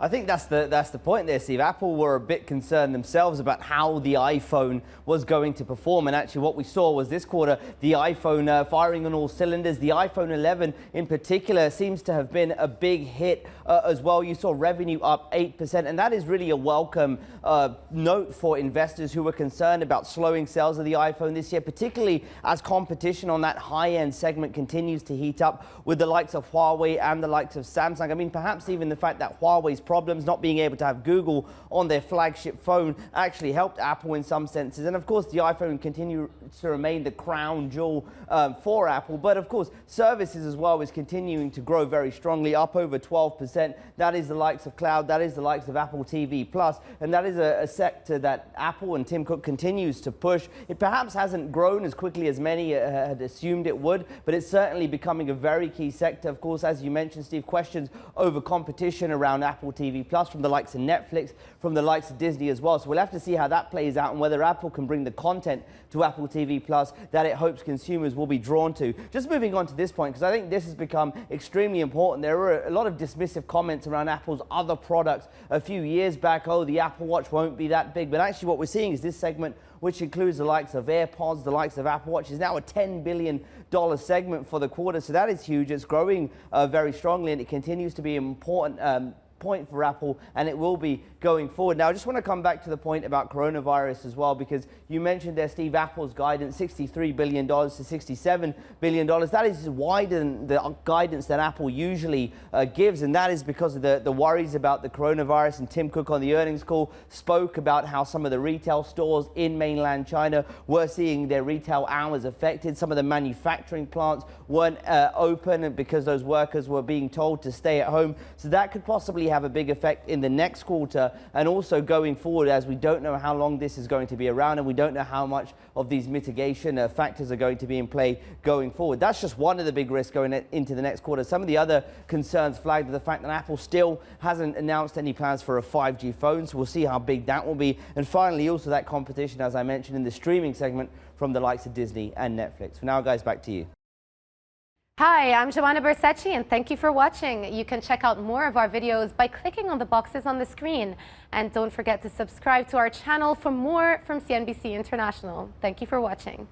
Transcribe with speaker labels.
Speaker 1: I think that's the point there, Steve. Apple were a bit concerned themselves about how the iPhone was going to perform, and actually what we saw was this quarter the iPhone firing on all cylinders. The iPhone 11 in particular seems to have been a big hit as well. You saw revenue up 8%, and that is really a welcome note for investors who were concerned about slowing sales of the iPhone this year, particularly as competition on that high-end segment continues to heat up with the likes of Huawei and the likes of Samsung. I mean, perhaps even the fact that Huawei's problems not being able to have Google on their flagship phone actually helped Apple in some senses. And of course, the iPhone continues to remain the crown jewel for Apple. But of course, services as well is continuing to grow very strongly, up over 12%. That is the likes of cloud, that is the likes of Apple TV Plus, and that is a sector that Apple and Tim Cook continues to push. It perhaps hasn't grown as quickly as many had assumed it would, but it's certainly becoming a very key sector. Of course, as you mentioned, Steve, questions over competition around Apple TV Plus from the likes of Netflix, from the likes of Disney as well. So we'll have to see how that plays out and whether Apple can bring the content to Apple TV Plus that it hopes consumers will be drawn to. Just moving on to this point, because I think this has become extremely important. There were a lot of dismissive comments around Apple's other products a few years back. Oh, the Apple Watch won't be that big. But actually what we're seeing is this segment, which includes the likes of AirPods, the likes of Apple Watch, is now a $10 billion segment for the quarter. So that is huge. It's growing very strongly, and it continues to be an important point for Apple, and it will be going forward. Now, I just want to come back to the point about coronavirus as well, because you mentioned there, Steve, Apple's guidance, $63 billion to $67 billion. That is wider than the guidance that Apple usually gives, and that is because of the worries about the coronavirus. And Tim Cook on the earnings call spoke about how some of the retail stores in mainland China were seeing their retail hours affected. Some of the manufacturing plants weren't open because those workers were being told to stay at home. So that could possibly have a big effect in the next quarter and also going forward, as we don't know how long this is going to be around and we don't know how much of these mitigation factors are going to be in play going forward. That's just one of the big risks going into the next quarter. Some of the other concerns flagged are the fact that Apple still hasn't announced any plans for a 5G phone, so we'll see how big that will be. And finally, also that competition, as I mentioned, in the streaming segment from the likes of Disney and Netflix. For now, guys, back to you.
Speaker 2: Hi, I'm Joanna Bersecci, and thank you for watching. You can check out more of our videos by clicking on the boxes on the screen. And don't forget to subscribe to our channel for more from CNBC International. Thank you for watching.